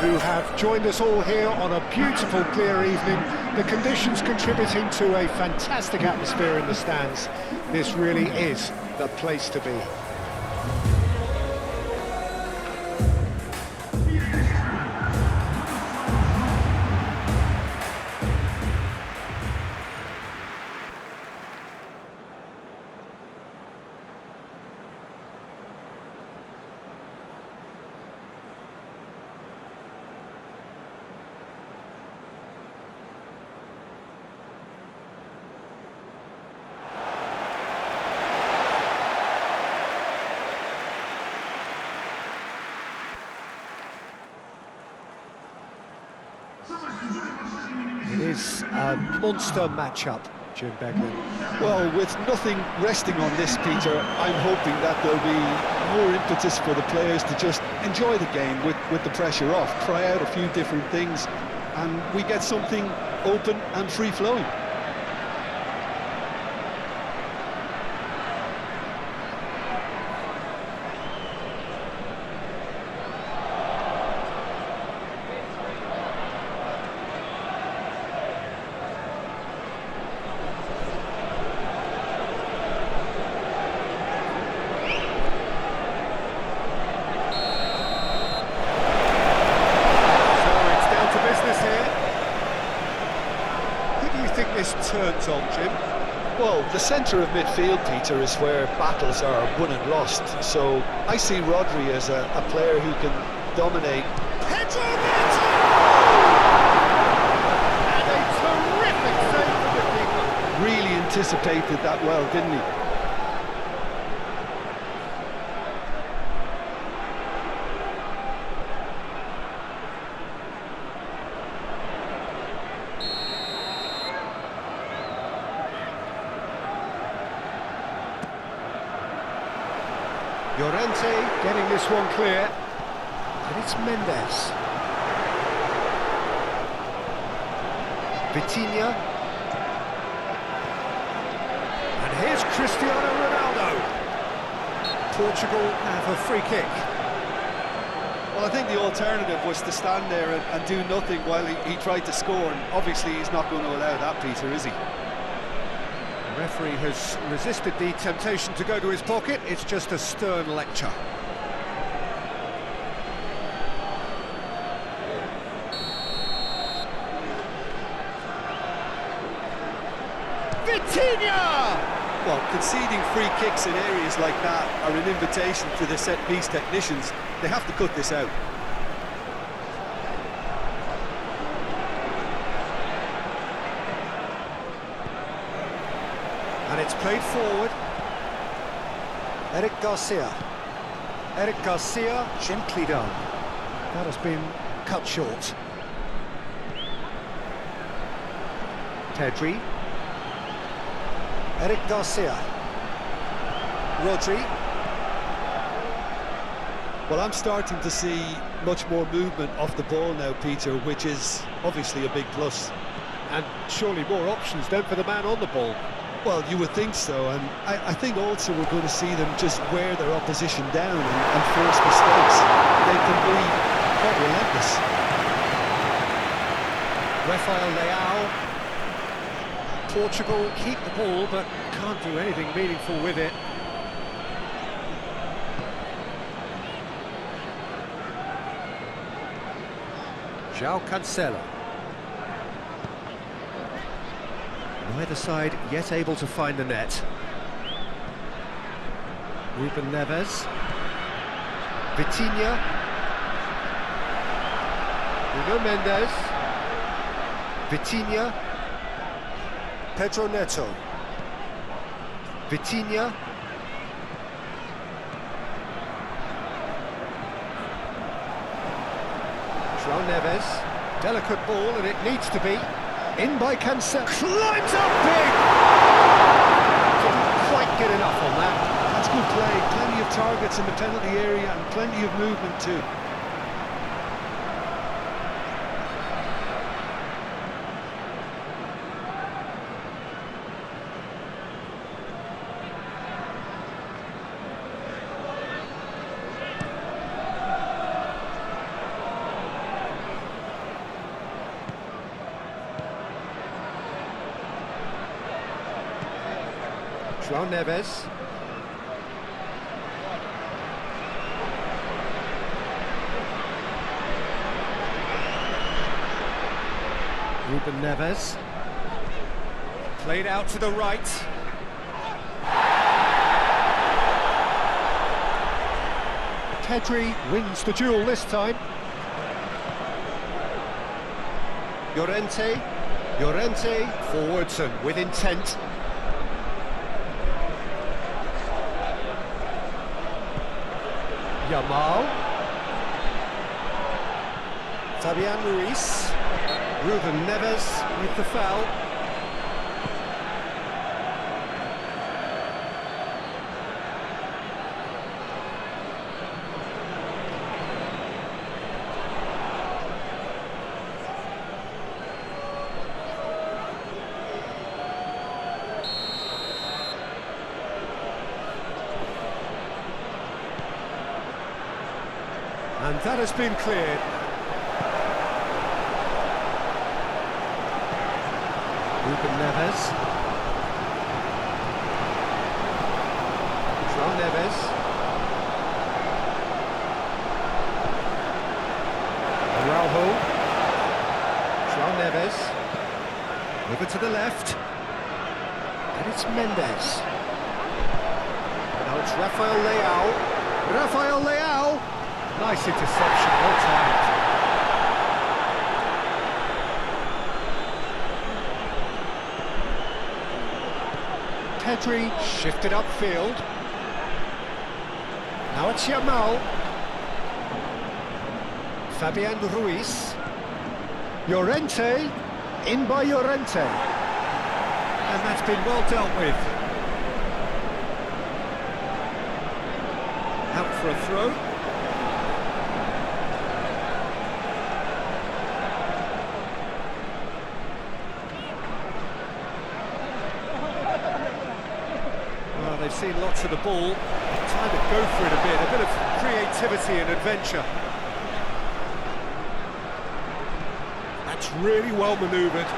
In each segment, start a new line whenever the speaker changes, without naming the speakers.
who have joined us all here on a beautiful, clear evening. The conditions contributing to a fantastic atmosphere in the stands. This really is the place to be. It is a monster matchup, Jim Beglin.
Well, with nothing resting on this, Peter, I'm hoping that there'll be more impetus for the players to just enjoy the game with the pressure off, try out a few different things, and we get something open and free-flowing.
This turns on, Jim?
Well, the centre of midfield, Peter, is where battles are won and lost. So I see Rodri as a player who can dominate.
Pedro Neto! And a terrific save from the keeper.
Really anticipated that well, didn't he?
Llorente getting this one clear, and it's Mendes. Vitinha. And here's Cristiano Ronaldo. Portugal have a free kick.
Well, I think the alternative was to stand there and do nothing while he tried to score, and obviously he's not going to allow that, Peter, is he?
The referee has resisted the temptation to go to his pocket. It's just a stern lecture. Vitinha!
Well, conceding free kicks in areas like that are an invitation to the set-piece technicians. They have to cut this out.
And it's played forward. Eric Garcia. Eric Garcia, gently done. That has been cut short. Pedri. Eric Garcia. Rodri.
Well, I'm starting to see much more movement off the ball now, Peter, which is obviously a big plus.
And surely more options then for the man on the ball.
Well, you would think so, and I think also we're going to see them just wear their opposition down and force mistakes. They can be quite relentless.
Rafael Leao. Portugal keep the ball, but can't do anything meaningful with it. João Cancelo. Neither side yet able to find the net. Ruben Neves. Vitinha. Nuno Mendes. Vitinha. Pedro Neto. Vitinha. João Neves. Delicate ball, and it needs to be. In by Cancelo. Climbs up big! Didn't quite get enough on that.
That's good play. Plenty of targets in the penalty area and plenty of movement too.
João Neves. Ruben Neves. Played out to the right. Pedri wins the duel this time. Llorente forwards and with intent. Yamal. Fabian Ruiz. Ruben Neves with the foul. And that has been cleared. Ruben Neves. João Neves. Araujo. João Neves. Over to the left. And it's Mendes. Now it's Rafael Leao. Rafael Leao. Nice interception, well timed. Pedri shifted upfield. Now it's Yamal. Fabian Ruiz. Llorente. In by Llorente. And that's been well dealt with. Out for a throw. They've seen lots of the ball, time to go for it a bit of creativity and adventure. That's really well manoeuvred.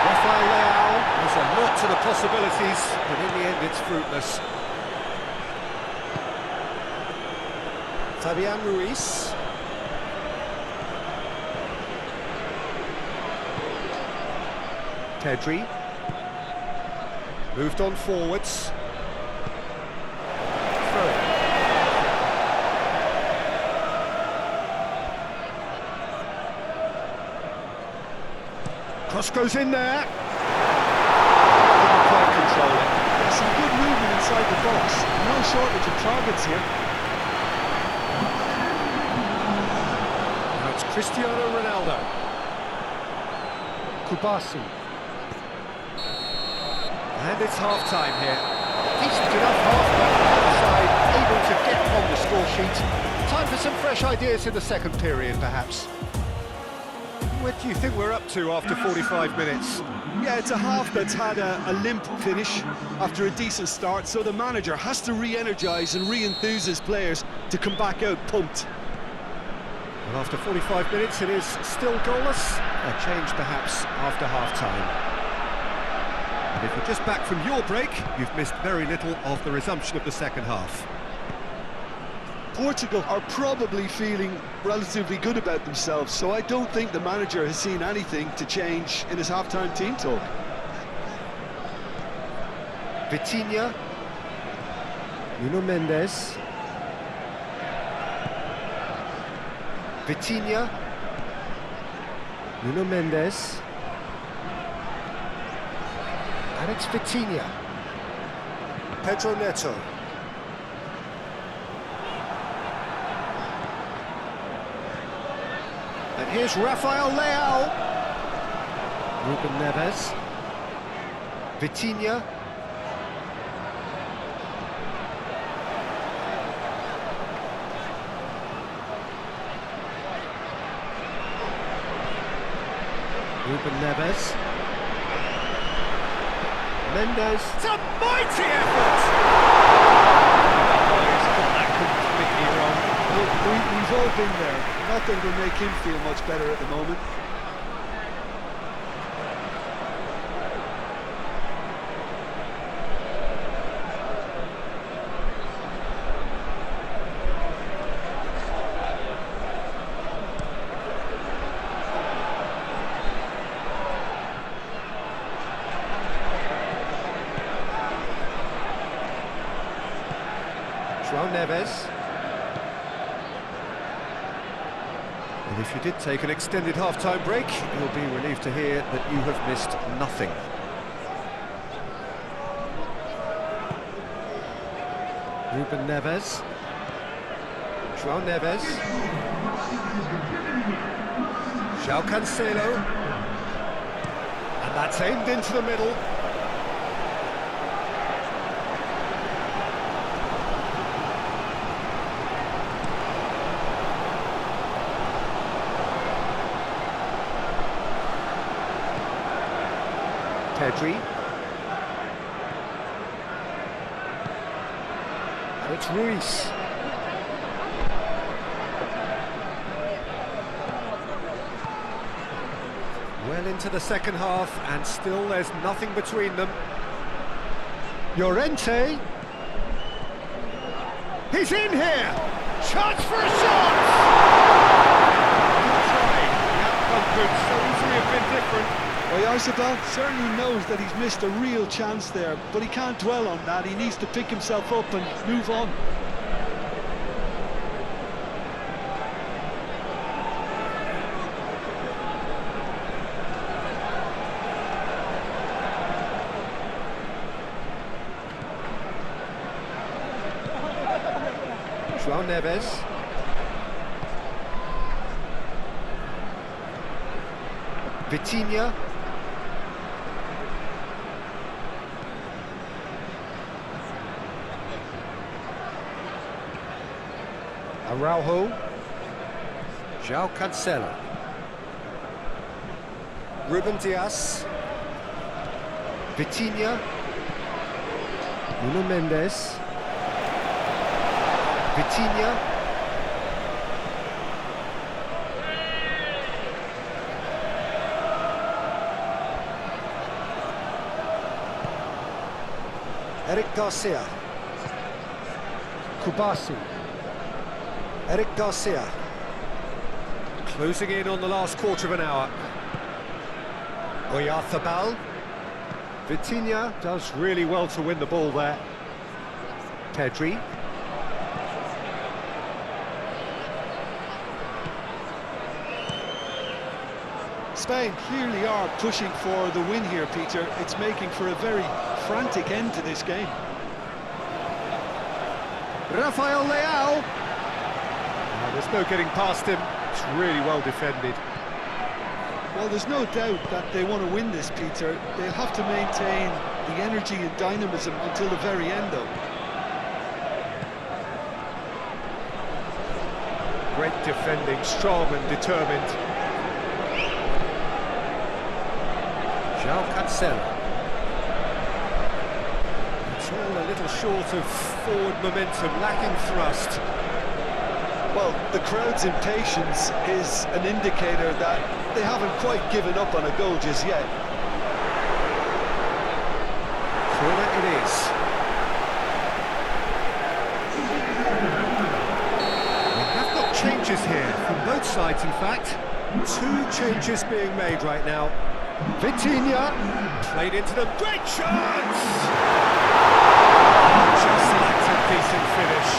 Rafael Leao, there's a lot to the possibilities, but in the end it's fruitless. Fabian Ruiz. Pedri. Moved on forwards. Throw. Cross goes in there. Couldn't quite control it.
There's some good movement inside the box. No shortage of targets here.
Now it's Cristiano Ronaldo. Kubasi. And it's half-time here. Decent enough half-back on the side, able to get on the score sheet. Time for some fresh ideas in the second period, perhaps. What do you think we're up to after 45 minutes?
Yeah, it's a half that's had a limp finish after a decent start, so the manager has to re-energise and re-enthuse his players to come back out pumped.
Well, after 45 minutes, it is still goalless. A change, perhaps, after half-time. And if you're just back from your break, you've missed very little of the resumption of the second half.
Portugal are probably feeling relatively good about themselves, so I don't think the manager has seen anything to change in his half-time team talk.
Vitinha. Nuno Mendes. Vitinha. Nuno Mendes. And it's Vitinha. Pedro Neto. And here's Rafael Leao. Ruben Neves. Vitinha. Ruben Neves. Mendes. It's a mighty effort! Oh, he's got that completely wrong.
We've all been there. Nothing will make him feel much better at the moment.
Neves. And if you did take an extended half-time break, you'll be relieved to hear that you have missed nothing. Ruben Neves. João Neves. João Cancelo. And that's aimed into the middle. Pedri. And it's Ruiz. Well into the second half, and still there's nothing between them. Llorente. He's in here! Chance for a shot! Good try. The outcome could so easily have been different.
Oyarzabal certainly knows that he's missed a real chance there, but he can't dwell on that. He needs to pick himself up and move on.
João Neves. Vitinha. Araujo. João Cancelo. Ruben Dias. Vitinha. Nuno Mendes. Vitinha. Eric Garcia. Kubasi. Eric Garcia. Closing in on the last quarter of an hour. Oyarzabal. Vitinha does really well to win the ball there. Pedri.
Spain clearly are pushing for the win here, Peter. It's making for a very frantic end to this game.
Rafael Leao. There's no getting past him. It's really well defended.
Well, there's no doubt that they want to win this, Peter. They'll have to maintain the energy and dynamism until the very end, though.
Great defending, strong and determined. João Cancelo. It's all a little short of forward momentum, lacking thrust.
Well, the crowd's impatience is an indicator that they haven't quite given up on a goal just yet.
Corner it is. We have got changes here, from both sides in fact. 2 changes being made right now. Vitinha, played into them, great chance! Just lacked a decent finish.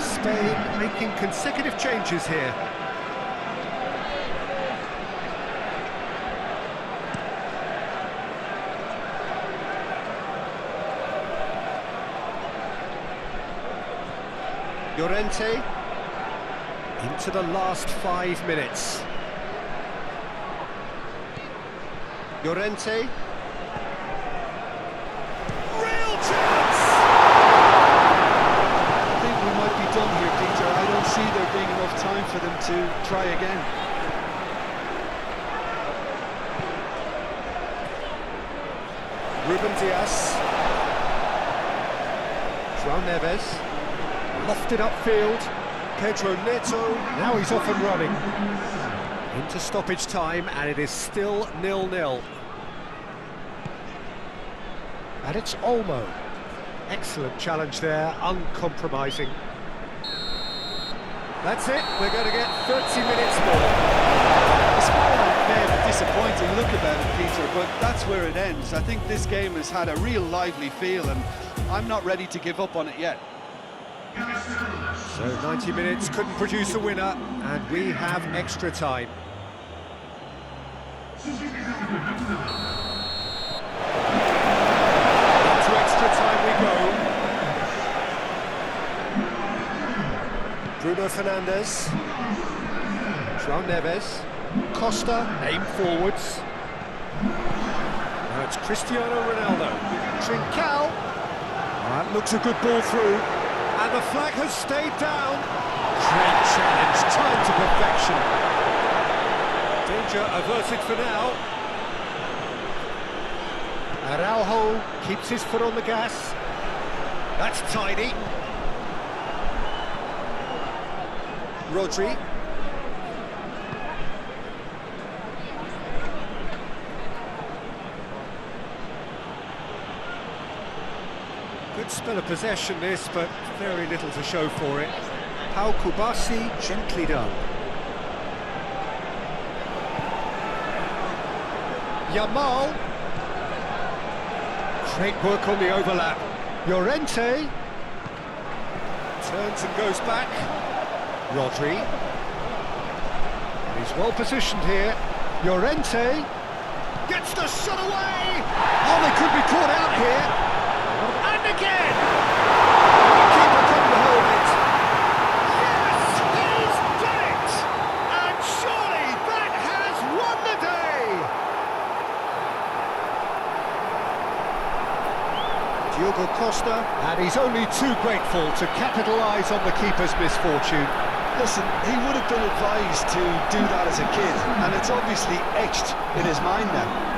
Spain making consecutive changes here. Llorente into the last 5 minutes. Llorente. Real chance!
I think we might be done here, Peter. I don't see there being enough time for them to try again.
Ruben Dias. João Neves. Lofted upfield. Pedro Neto. Now he's off and running. Into stoppage time, and it is still 0-0. And it's Olmo. Excellent challenge there, uncompromising. That's it, we're going to get 30 minutes more.
The scoreline may have a disappointing look about it, Peter, but that's where it ends. I think this game has had a real lively feel, and I'm not ready to give up on it yet.
So 90 minutes couldn't produce a winner, and we have extra time. Into extra time we go. Bruno Fernandes. João Neves. Costa, aim forwards. Now it's Cristiano Ronaldo. Trincao. That looks a good ball through. And the flag has stayed down. Great challenge, time to perfection. Danger averted for now. Araujo keeps his foot on the gas. That's tidy. Rodri. Good spell of possession this, but very little to show for it. Pau Kubasi, gently done. Yamal. Great work on the overlap. Llorente. Turns and goes back. Rodri. And he's well positioned here. Llorente. Gets the shot away! Oh, they could be caught out here. And again! The keeper couldn't hold it. Yes, he's done it! And surely that has won the day! Diogo Costa, and he's only too grateful to capitalise on the keeper's misfortune.
Listen, he would have been advised to do that as a kid, and it's obviously etched in his mind now.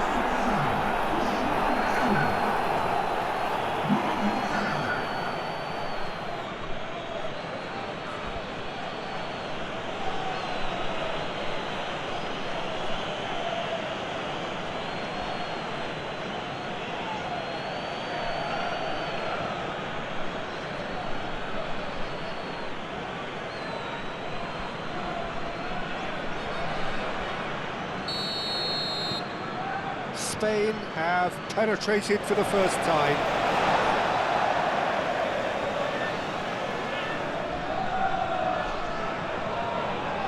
Spain have penetrated for the first time.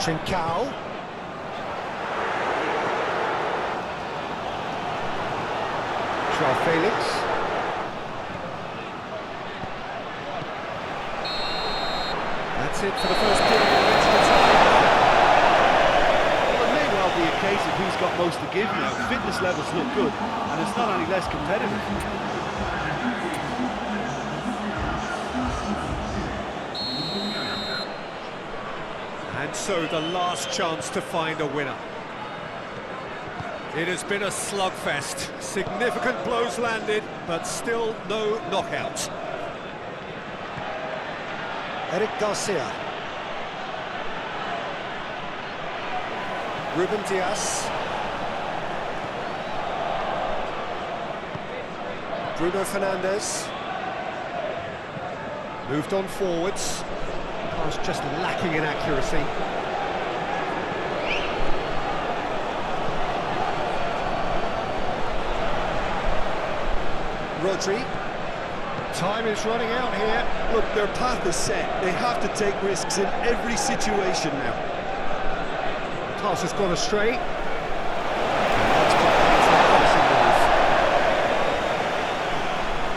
Trincao. João Felix. That's it for the first period of extra time.
Well, it may well be a case of who's got most to give now. Fitness levels look good, and it's not any less competitive.
And so the last chance to find a winner. It has been a slugfest. Significant blows landed, but still no knockout. Eric Garcia. Ruben Dias. Bruno Fernandes. Moved on forwards. Pass just lacking in accuracy. Rodri. Time is running out here.
Look, their path is set. They have to take risks in every situation now.
Pass has gone astray.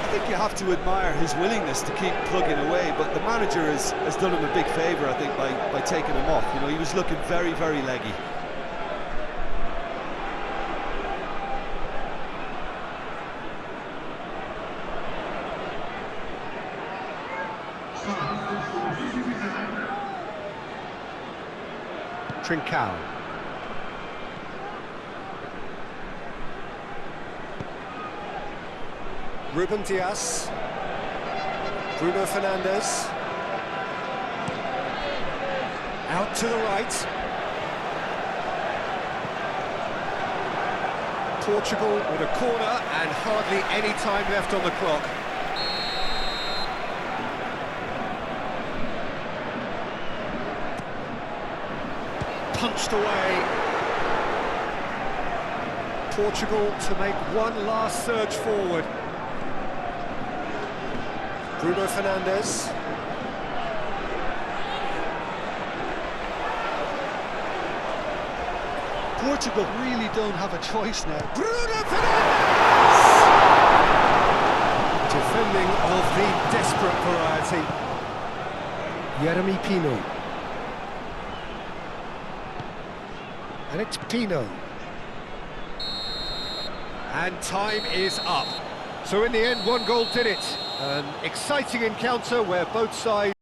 I think you have to admire his willingness to keep plugging away, but the manager has done him a big favour, I think, by taking him off. You know, he was looking very, very leggy.
Trincao. Ruben Dias. Bruno Fernandes. Out to the right. Portugal with a corner and hardly any time left on the clock. pushed away. Portugal to make one last surge forward. Bruno Fernandes.
Portugal really don't have a choice now.
Bruno Fernandes! Defending of the desperate variety. Jeremy Pino. And it's Pino. And time is up. So in the end, one goal did it. An exciting encounter where both sides